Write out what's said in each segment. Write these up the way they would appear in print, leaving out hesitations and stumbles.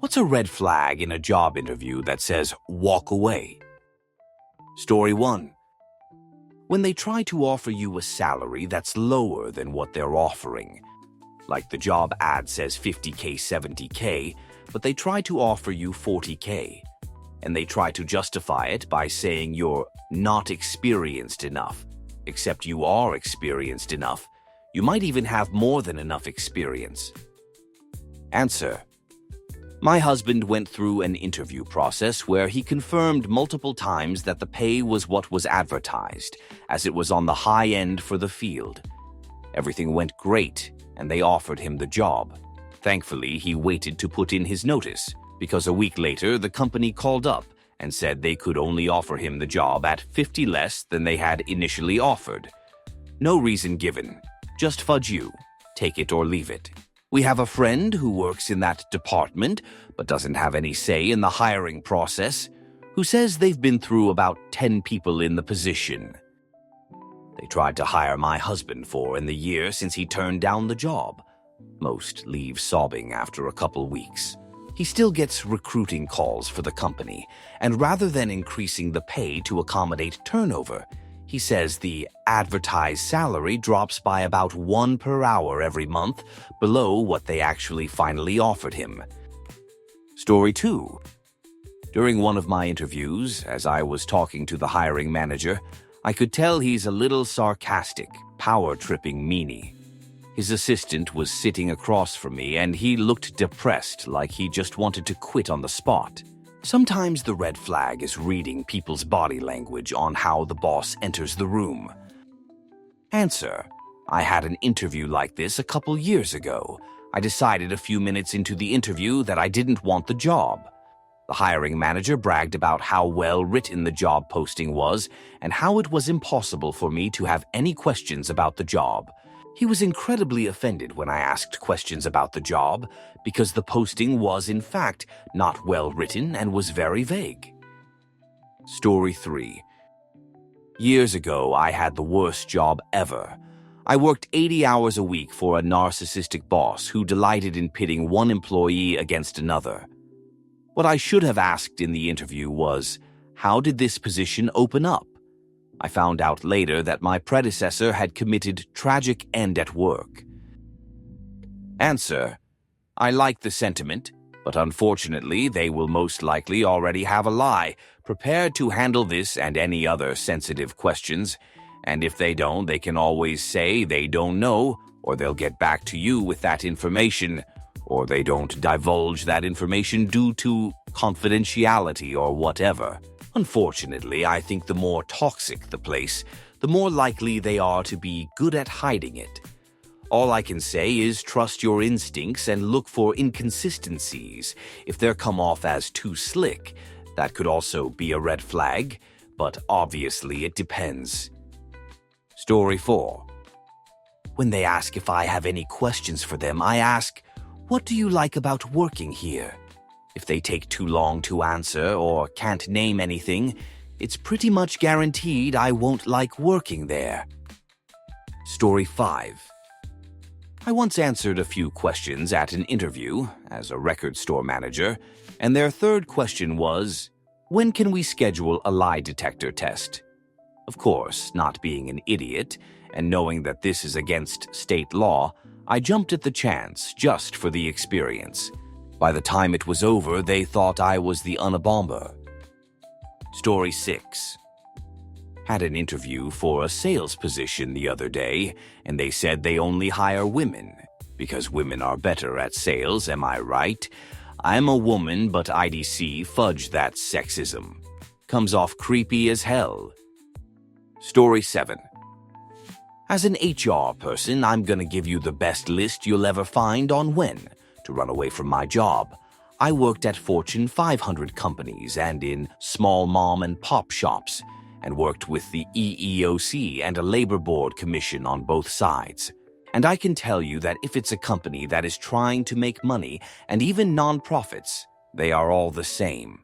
What's a red flag in a job interview that says walk away? Story 1. When they try to offer you a salary that's lower than what they're offering. Like the job ad says 50K, 70K, but they try to offer you 40K. And they try to justify it by saying you're not experienced enough. Except you are experienced enough. You might even have more than enough experience. Answer. My husband went through an interview process where he confirmed multiple times that the pay was what was advertised, as it was on the high end for the field. Everything went great, and they offered him the job. Thankfully, he waited to put in his notice, because a week later the company called up and said they could only offer him the job at 50 less than they had initially offered. No reason given, just fudge you, take it or leave it. We have a friend who works in that department but doesn't have any say in the hiring process, who says they've been through about 10 people in the position. They tried to hire my husband in the year since he turned down the job. Most leave sobbing after a couple weeks. He still gets recruiting calls for the company, and rather than increasing the pay to accommodate turnover, he says the advertised salary drops by about 1 per hour every month, below what they actually finally offered him. Story 2. During one of my interviews, as I was talking to the hiring manager, I could tell he's a little sarcastic, power-tripping meanie. His assistant was sitting across from me, and he looked depressed, like he just wanted to quit on the spot. Sometimes the red flag is reading people's body language on how the boss enters the room. Answer. I had an interview like this a couple years ago. I decided a few minutes into the interview that I didn't want the job. The hiring manager bragged about how well written the job posting was and how it was impossible for me to have any questions about the job. He was incredibly offended when I asked questions about the job because the posting was, in fact, not well written and was very vague. Story 3. Years ago, I had the worst job ever. I worked 80 hours a week for a narcissistic boss who delighted in pitting one employee against another. What I should have asked in the interview was, how did this position open up? I found out later that my predecessor had committed tragic end at work. Answer. I like the sentiment, but unfortunately they will most likely already have a lie prepared to handle this and any other sensitive questions, and if they don't, they can always say they don't know, or they'll get back to you with that information, or they don't divulge that information due to confidentiality or whatever. Unfortunately, I think the more toxic the place, the more likely they are to be good at hiding it. All I can say is trust your instincts and look for inconsistencies. If they're come off as too slick, that could also be a red flag, but obviously it depends. Story 4. When they ask if I have any questions for them, I ask, what do you like about working here? If they take too long to answer or can't name anything, it's pretty much guaranteed I won't like working there. Story 5. I once answered a few questions at an interview as a record store manager, and their third question was, when can we schedule a lie detector test? Of course, not being an idiot and knowing that this is against state law, I jumped at the chance just for the experience. By the time it was over, they thought I was the Unabomber. Story 6. Had an interview for a sales position the other day, and they said they only hire women, because women are better at sales, am I right? I'm a woman, but IDC fudge that sexism. Comes off creepy as hell. Story 7. As an HR person, I'm gonna give you the best list you'll ever find on when to run away from my job. I worked at Fortune 500 companies and in small mom and pop shops, and worked with the EEOC and a labor board commission on both sides. And I can tell you that if it's a company that is trying to make money, and even non-profits, they are all the same.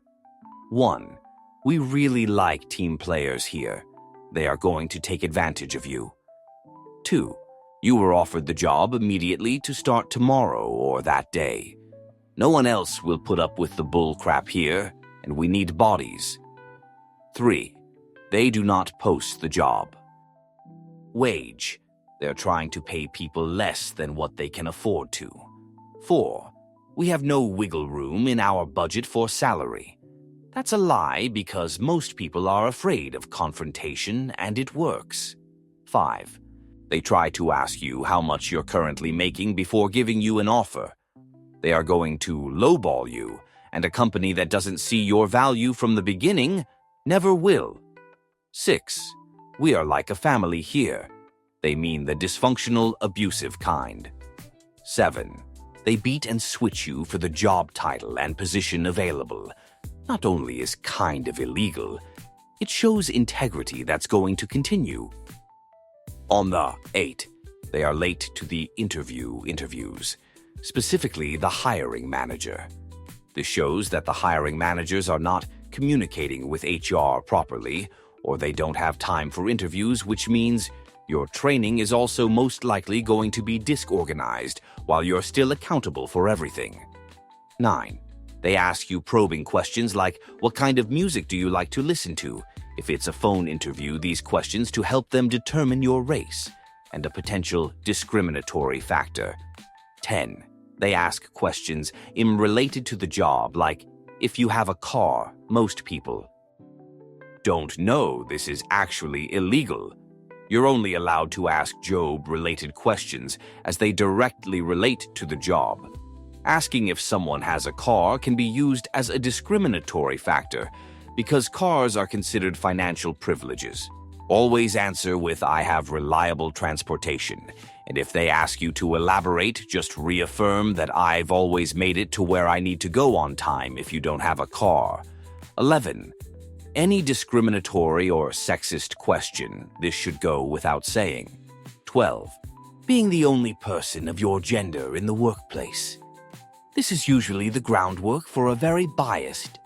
1. We really like team players here. They are going to take advantage of you. 2. You were offered the job immediately to start tomorrow or that day. No one else will put up with the bull crap here, and we need bodies. 3. They do not post the job. Wage. They're trying to pay people less than what they can afford to. 4. We have no wiggle room in our budget for salary. That's a lie because most people are afraid of confrontation and it works. 5. They try to ask you how much you're currently making before giving you an offer. They are going to lowball you, and a company that doesn't see your value from the beginning never will. 6. We are like a family here. They mean the dysfunctional, abusive kind. 7. They beat and switch you for the job title and position available. Not only is kind of illegal, it shows integrity that's going to continue. On the 8, they are late to the interviews, specifically the hiring manager. This shows that the hiring managers are not communicating with HR properly, or they don't have time for interviews, which means your training is also most likely going to be disorganized while you're still accountable for everything. 9. They ask you probing questions like, what kind of music do you like to listen to? If it's a phone interview, these questions to help them determine your race and a potential discriminatory factor. 10. They ask questions related to the job, like, if you have a car. Most people don't know this is actually illegal. You're only allowed to ask job-related questions as they directly relate to the job. Asking if someone has a car can be used as a discriminatory factor because cars are considered financial privileges. Always answer with, I have reliable transportation. And if they ask you to elaborate, just reaffirm that I've always made it to where I need to go on time if you don't have a car. 11. Any discriminatory or sexist question, this should go without saying. 12. Being the only person of your gender in the workplace. This is usually the groundwork for a very biased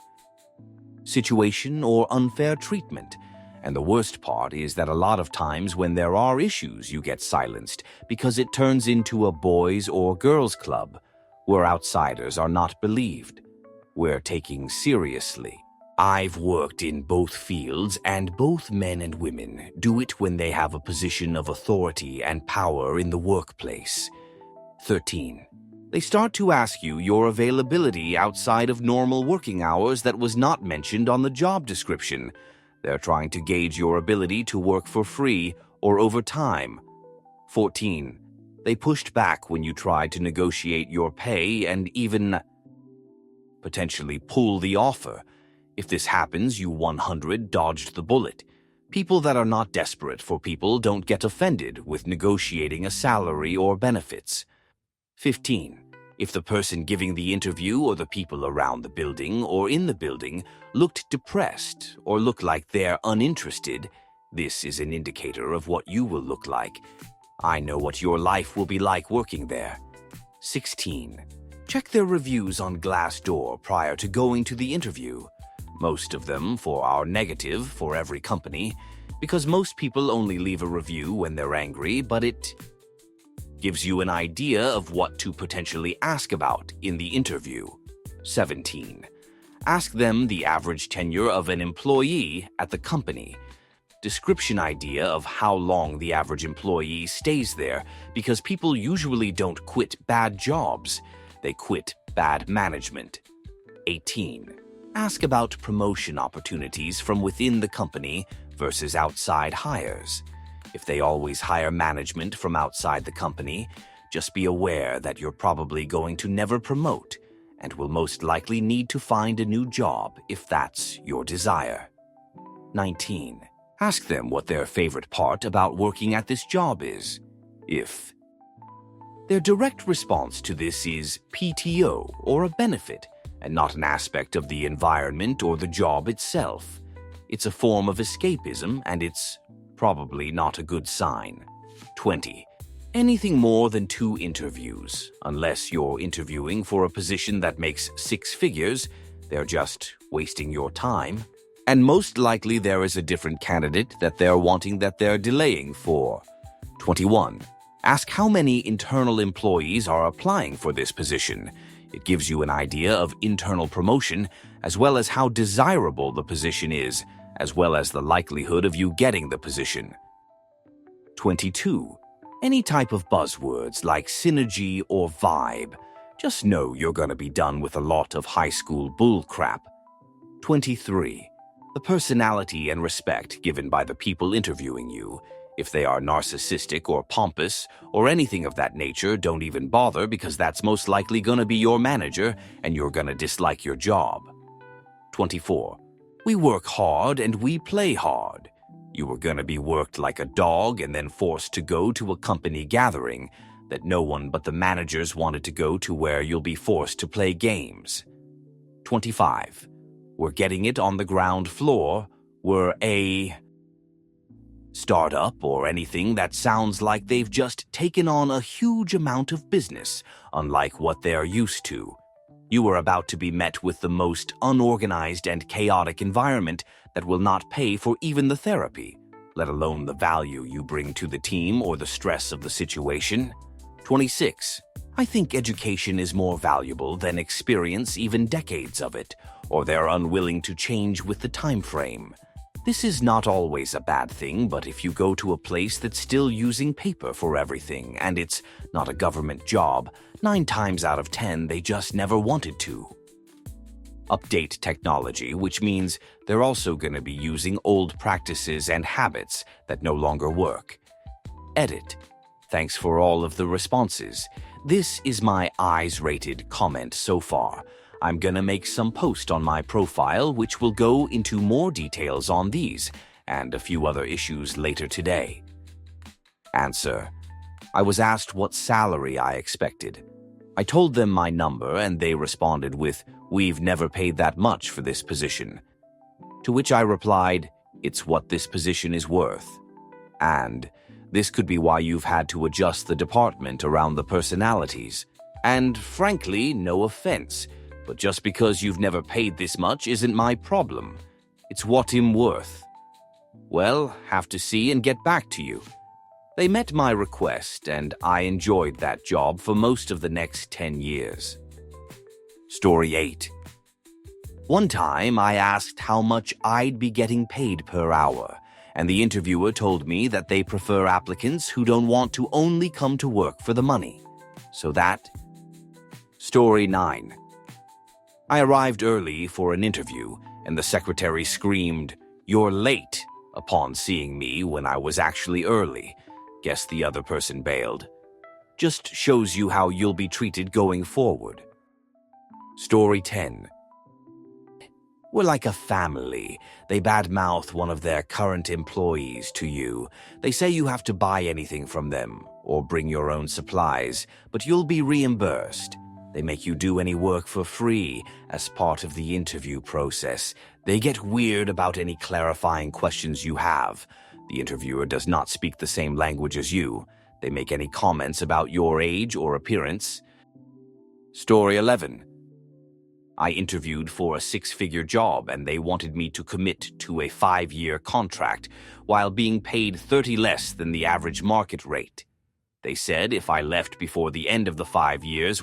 situation or unfair treatment. And the worst part is that a lot of times when there are issues, you get silenced because it turns into a boys' or girls' club where outsiders are not believed. We're taken seriously. I've worked in both fields, and both men and women do it when they have a position of authority and power in the workplace. 13. They start to ask you your availability outside of normal working hours that was not mentioned on the job description. They're trying to gauge your ability to work for free or overtime. 14. They pushed back when you tried to negotiate your pay and even potentially pull the offer. If this happens, you 100 dodged the bullet. People that are not desperate for people don't get offended with negotiating a salary or benefits. 15. If the person giving the interview or the people around the building or in the building looked depressed or looked like they're uninterested, this is an indicator of what you will look like. I know what your life will be like working there. 16. Check their reviews on Glassdoor prior to going to the interview. Most of them are negative for every company, because most people only leave a review when they're angry, but it gives you an idea of what to potentially ask about in the interview. 17. Ask them the average tenure of an employee at the company. Description idea of how long the average employee stays there, because people usually don't quit bad jobs. They quit bad management. 18. Ask about promotion opportunities from within the company versus outside hires. If they always hire management from outside the company, just be aware that you're probably going to never promote and will most likely need to find a new job if that's your desire. 19. Ask them what their favorite part about working at this job is. If their direct response to this is PTO or a benefit, and not an aspect of the environment or the job itself, it's a form of escapism, and it's probably not a good sign. 20. Anything more than 2 interviews, unless you're interviewing for a position that makes 6 figures, they're just wasting your time. And most likely there is a different candidate that they're delaying for. 21. Ask how many internal employees are applying for this position. It gives you an idea of internal promotion, as well as how desirable the position is, as well as the likelihood of you getting the position. 22. Any type of buzzwords like synergy or vibe. Just know you're going to be done with a lot of high school bull crap. 23. The personality and respect given by the people interviewing you. If they are narcissistic or pompous or anything of that nature, don't even bother, because that's most likely going to be your manager and you're going to dislike your job. 24. We work hard and we play hard. You were going to be worked like a dog and then forced to go to a company gathering that no one but the managers wanted to go to, where you'll be forced to play games. 25. We're getting it on the ground floor. We're a startup or anything that sounds like they've just taken on a huge amount of business, unlike what they're used to. You are about to be met with the most unorganized and chaotic environment that will not pay for even the therapy, let alone the value you bring to the team or the stress of the situation. 26. I think education is more valuable than experience, even decades of it, or they're unwilling to change with the time frame. This is not always a bad thing, but if you go to a place that's still using paper for everything and it's not a government job, 9 times out of 10 they just never wanted to. Update technology, which means they're also going to be using old practices and habits that no longer work. Edit. Thanks for all of the responses. This is my eyes-rated comment so far. I'm gonna make some post on my profile which will go into more details on these and a few other issues later today. Answer. I was asked what salary I expected. I told them my number and they responded with, "We've never paid that much for this position." To which I replied, "It's what this position is worth." And, "This could be why you've had to adjust the department around the personalities. And frankly, no offense, but just because you've never paid this much isn't my problem. It's what I'm worth." Well, have to see and get back to you. They met my request, and I enjoyed that job for most of the next 10 years. Story 8. One time, I asked how much I'd be getting paid per hour, and the interviewer told me that they prefer applicants who don't want to only come to work for the money. So that... Story 9. I arrived early for an interview, and the secretary screamed, "You're late," upon seeing me when I was actually early. Guess the other person bailed. Just shows you how you'll be treated going forward. Story 10. We're like a family. They badmouth one of their current employees to you. They say you have to buy anything from them or bring your own supplies, but you'll be reimbursed. They make you do any work for free as part of the interview process. They get weird about any clarifying questions you have. The interviewer does not speak the same language as you. They make any comments about your age or appearance. Story 11. I interviewed for a 6-figure job and they wanted me to commit to a 5-year contract while being paid 30 less than the average market rate. They said if I left before the end of the 5 years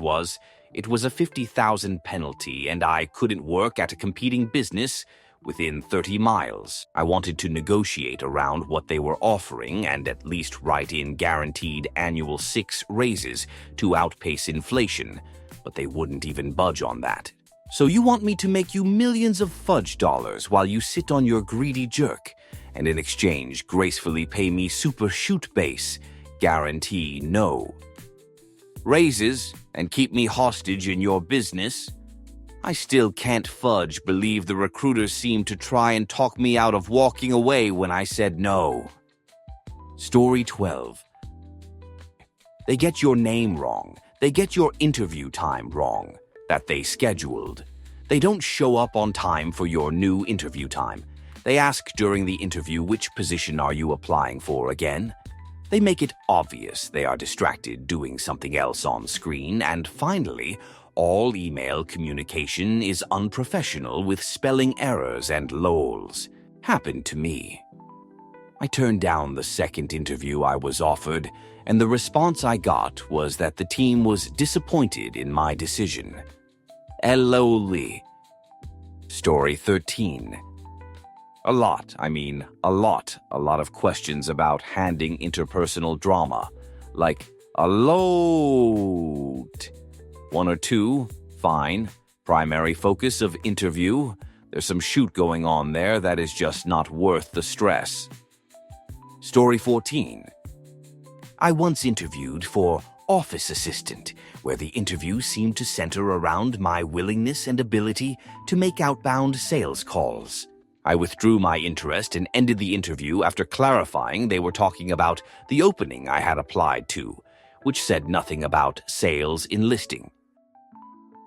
it was a $50,000 penalty and I couldn't work at a competing business within 30 miles. I wanted to negotiate around what they were offering and at least write in guaranteed annual 6 raises to outpace inflation, but they wouldn't even budge on that. So you want me to make you millions of fudge dollars while you sit on your greedy jerk, and in exchange gracefully pay me super shoot base, guarantee no. Raises and keep me hostage in your business? I still can't fudge believe the recruiters seemed to try and talk me out of walking away when I said no. Story 12. They get your name wrong. They get your interview time wrong that they scheduled. They don't show up on time for your new interview time. They ask during the interview, which position are you applying for again? They make it obvious they are distracted doing something else on screen. And finally, all email communication is unprofessional with spelling errors and lols. Happened to me. I turned down the second interview I was offered, and the response I got was that the team was disappointed in my decision. Eloli. Story 13. A lot of questions about handling interpersonal drama. Like, a lot. One or two, fine. Primary focus of interview. There's some shoot going on there that is just not worth the stress. Story 14. I once interviewed for office assistant, where the interview seemed to center around my willingness and ability to make outbound sales calls. I withdrew my interest and ended the interview after clarifying they were talking about the opening I had applied to, which said nothing about sales enlisting.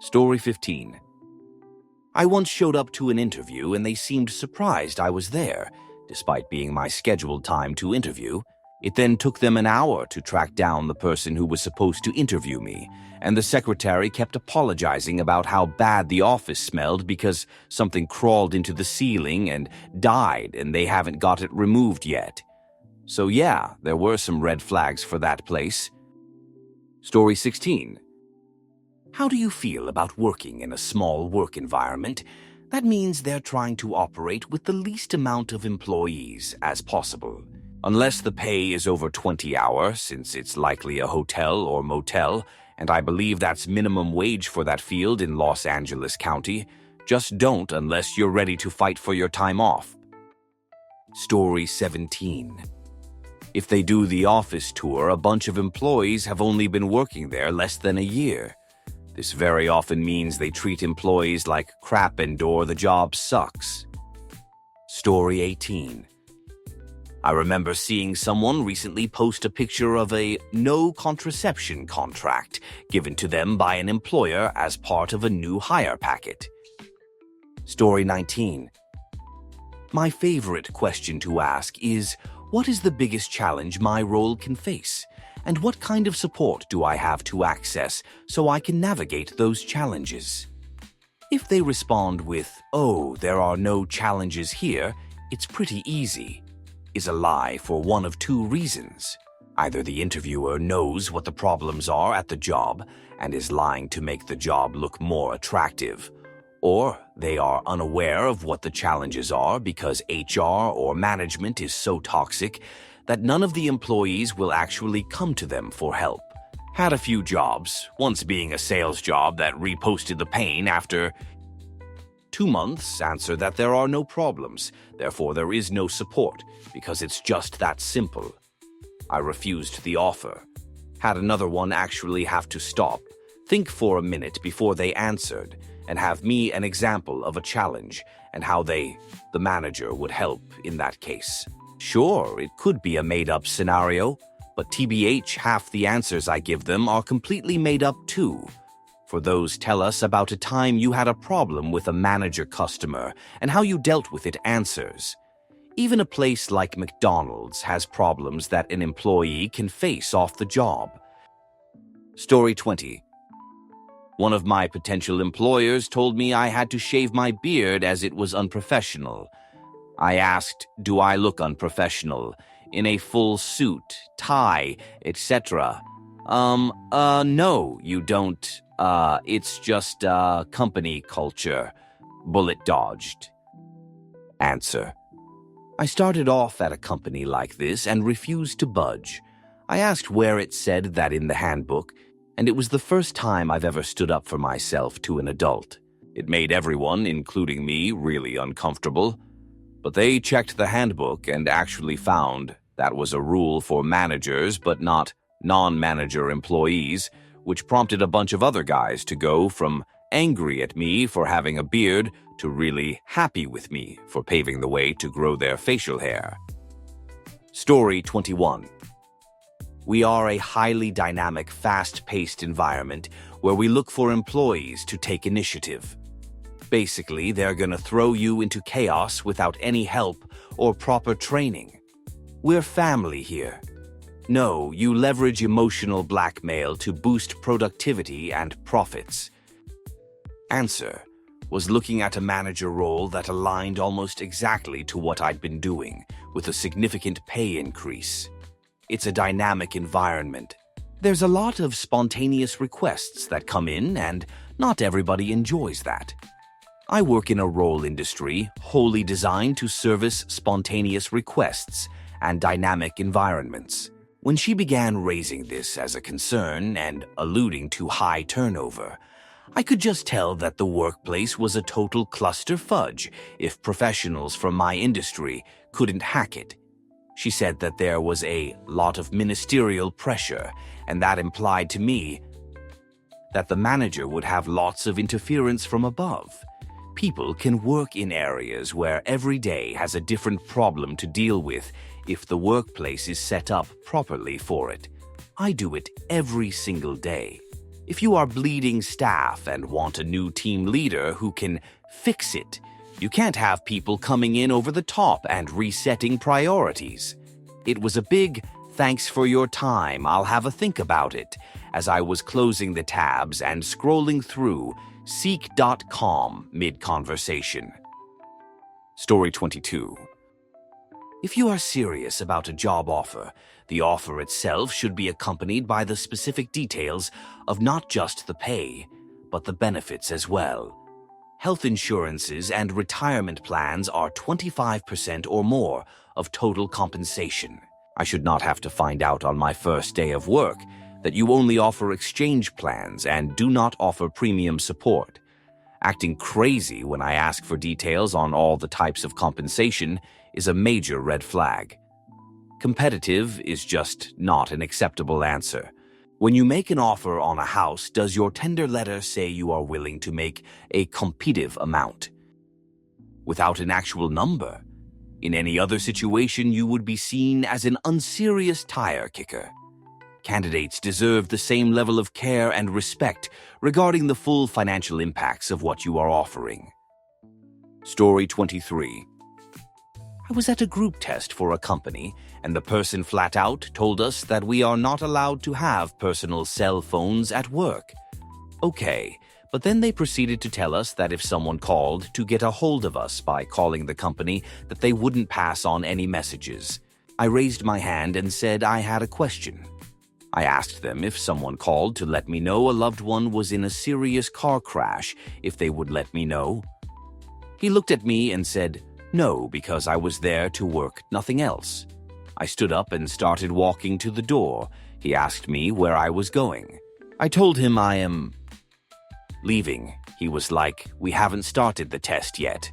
Story 15. I once showed up to an interview and they seemed surprised I was there, despite being my scheduled time to interview. It then took them an hour to track down the person who was supposed to interview me, and the secretary kept apologizing about how bad the office smelled because something crawled into the ceiling and died and they haven't got it removed yet. So yeah, there were some red flags for that place. Story 16. How do you feel about working in a small work environment? That means they're trying to operate with the least amount of employees as possible. Unless the pay is over 20 hours, since it's likely a hotel or motel, and I believe that's minimum wage for that field in Los Angeles County, just don't unless you're ready to fight for your time off. Story 17. If they do the office tour, a bunch of employees have only been working there less than a year. This very often means they treat employees like crap and/or the job sucks. Story 18. I remember seeing someone recently post a picture of a no contraception contract given to them by an employer as part of a new hire packet. Story 19. My favorite question to ask is, what is the biggest challenge my role can face? And what kind of support do I have to access so I can navigate those challenges? If they respond with, "Oh, there are no challenges here," it's pretty easy. Is a lie for one of two reasons. Either the interviewer knows what the problems are at the job and is lying to make the job look more attractive, or they are unaware of what the challenges are because HR or management is so toxic that none of the employees will actually come to them for help. Had a few jobs, once being a sales job that reposted the pain after 2 months, answer that there are no problems, therefore there is no support, because it's just that simple. I refused the offer. Had another one actually have to stop, think for a minute before they answered, and have me an example of a challenge and how the manager, would help in that case. Sure, it could be a made-up scenario, but TBH, half the answers I give them are completely made up too. For those tell us about a time you had a problem with a manager customer and how you dealt with it answers. Even a place like McDonald's has problems that an employee can face off the job. Story 20. One of my potential employers told me I had to shave my beard as it was unprofessional. I asked, do I look unprofessional? In a full suit, tie, etc. No, you don't. It's just, company culture. Bullet dodged. Answer. I started off at a company like this and refused to budge. I asked where it said that in the handbook, and it was the first time I've ever stood up for myself to an adult. It made everyone, including me, really uncomfortable. But they checked the handbook and actually found that was a rule for managers but not non-manager employees, which prompted a bunch of other guys to go from angry at me for having a beard to really happy with me for paving the way to grow their facial hair. Story 21. We are a highly dynamic, fast-paced environment where we look for employees to take initiative. Basically, they're gonna throw you into chaos without any help or proper training. We're family here. No, you leverage emotional blackmail to boost productivity and profits. Answer was looking at a manager role that aligned almost exactly to what I'd been doing, with a significant pay increase. It's a dynamic environment. There's a lot of spontaneous requests that come in, and Not everybody enjoys that. I work in a role industry wholly designed to service spontaneous requests and dynamic environments. When she began raising this as a concern and alluding to high turnover, I could just tell that the workplace was a total cluster fudge if professionals from my industry couldn't hack it. She said that there was a lot of ministerial pressure, and that implied to me that the manager would have lots of interference from above. People can work in areas where every day has a different problem to deal with if the workplace is set up properly for it. I do it every single day. If you are bleeding staff and want a new team leader who can fix it, you can't have people coming in over the top and resetting priorities. It was a big "thanks for your time, I'll have a think about it" as I was closing the tabs and scrolling through Seek.com mid-conversation. Story 22. If you are serious about a job offer, the offer itself should be accompanied by the specific details of not just the pay, but the benefits as well. Health insurances and retirement plans are 25% or more of total compensation. I should not have to find out on my first day of work that you only offer exchange plans and do not offer premium support. Acting crazy when I ask for details on all the types of compensation is a major red flag. Competitive is just not an acceptable answer. When you make an offer on a house, does your tender letter say you are willing to make a competitive amount? Without an actual number. In any other situation, you would be seen as an unserious tire kicker. Candidates deserve the same level of care and respect regarding the full financial impacts of what you are offering. Story 23. I was at a group test for a company, and the person flat out told us that we are not allowed to have personal cell phones at work. Okay, but then they proceeded to tell us that if someone called to get a hold of us by calling the company, that they wouldn't pass on any messages. I raised my hand and said I had a question. I asked them if someone called to let me know a loved one was in a serious car crash, if they would let me know. He looked at me and said, "No, because I was there to work, nothing else." I stood up and started walking to the door. He asked me where I was going. I told him I am leaving. He was like, "We haven't started the test yet."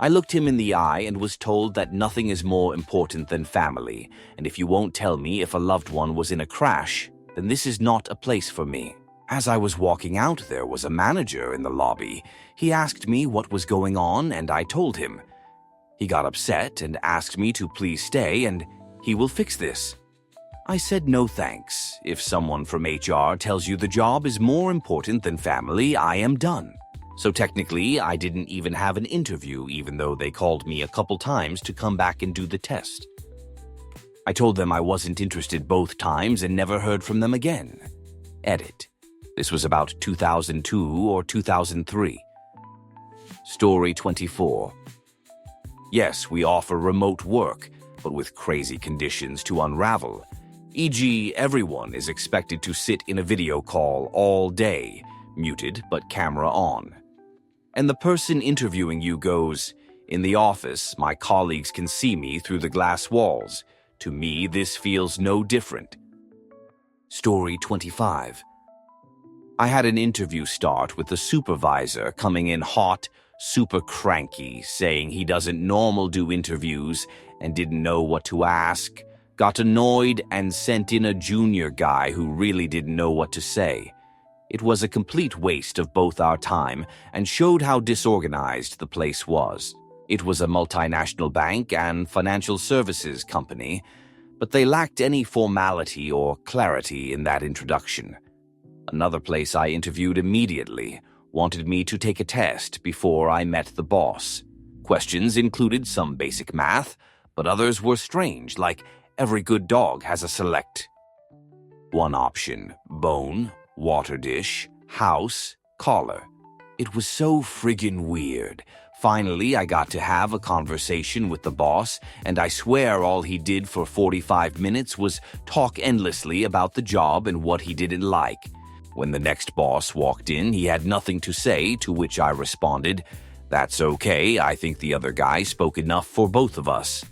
I looked him in the eye and was told that nothing is more important than family, and if you won't tell me if a loved one was in a crash, then this is not a place for me. As I was walking out, there was a manager in the lobby. He asked me what was going on, and I told him. He got upset and asked me to please stay, and he will fix this. I said no thanks. If someone from HR tells you the job is more important than family, I am done. So technically, I didn't even have an interview, even though they called me a couple times to come back and do the test. I told them I wasn't interested both times and never heard from them again. Edit. This was about 2002 or 2003. Story 24. Yes, we offer remote work, but with crazy conditions to unravel. E.g., everyone is expected to sit in a video call all day, muted but camera on. And the person interviewing you goes, "In the office, my colleagues can see me through the glass walls. To me, this feels no different." Story 25. I had an interview start with the supervisor coming in hot, super cranky, saying he doesn't normal do interviews and didn't know what to ask, got annoyed and sent in a junior guy who really didn't know what to say. It was a complete waste of both our time and showed how disorganized the place was. It was a multinational bank and financial services company, but they lacked any formality or clarity in that introduction. Another place I interviewed immediately wanted me to take a test before I met the boss. Questions included some basic math, but others were strange, like every good dog has a select. One option, bone, water dish, house, collar. It was so friggin' weird. Finally, I got to have a conversation with the boss, and I swear all he did for 45 minutes was talk endlessly about the job and what he didn't like. When the next boss walked in, he had nothing to say, to which I responded, "That's okay, I think the other guy spoke enough for both of us."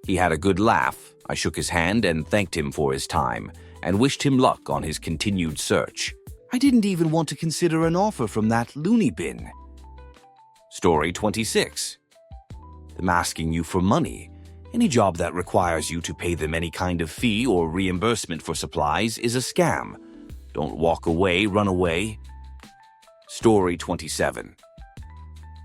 He had a good laugh. I shook his hand and thanked him for his time, and wished him luck on his continued search. I didn't even want to consider an offer from that loony bin. Story 26. Them asking you for money. Any job that requires you to pay them any kind of fee or reimbursement for supplies is a scam. Don't walk away, run away. Story 27.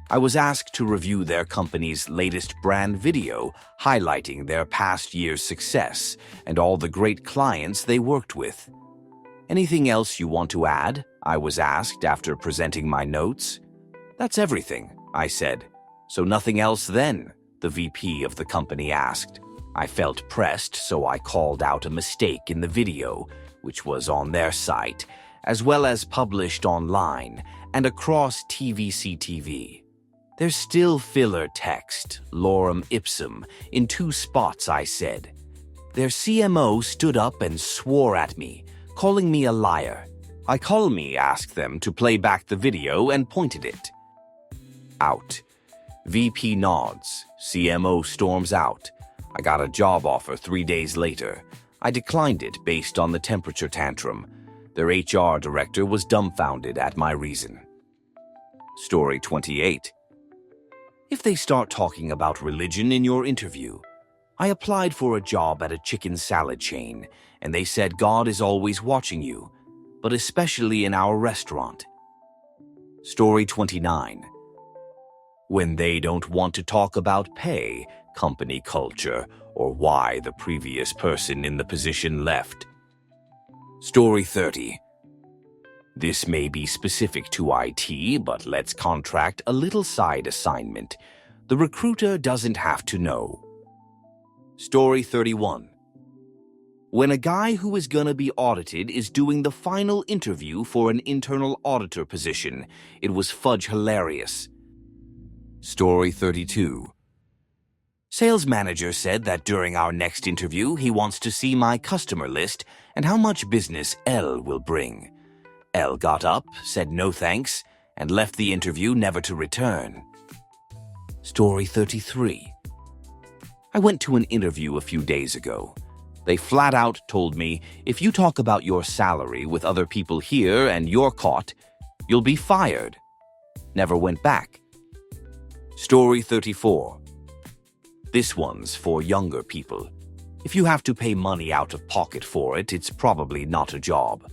I was asked to review their company's latest brand video, highlighting their past year's success and all the great clients they worked with. "Anything else you want to add?" I was asked after presenting my notes. "That's everything," I said. "So nothing else then?" the VP of the company asked. I felt pressed, so I called out a mistake in the video, which was on their site, as well as published online and across TVCTV. "There's still filler text, lorem ipsum, in 2 spots," I said. Their CMO stood up and swore at me, calling me a liar. I calmly asked them to play back the video and pointed it. Out. VP nods. CMO storms out. I got a job offer 3 days later. I declined it based on the temperature tantrum. Their HR director was dumbfounded at my reason. Story 28. If they start talking about religion in your interview. I applied for a job at a chicken salad chain, and they said God is always watching you, but especially in our restaurant. Story 29. When they don't want to talk about pay, company culture, or why the previous person in the position left. Story 30. This may be specific to IT, but let's contract a little side assignment. The recruiter doesn't have to know. Story 31. When a guy who is gonna be audited is doing the final interview for an internal auditor position, it was fudge hilarious. Story 32. Sales manager said that during our next interview, he wants to see my customer list and how much business L will bring. L got up, said no thanks, and left the interview never to return. Story 33. I went to an interview a few days ago. They flat out told me, if you talk about your salary with other people here and you're caught, you'll be fired. Never went back. Story 34. This one's for younger people. If you have to pay money out of pocket for it, it's probably not a job.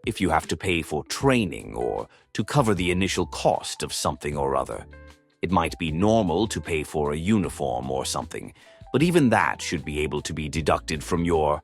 If you have to pay for training or to cover the initial cost of something or other, it might be normal to pay for a uniform or something, but even that should be able to be deducted from your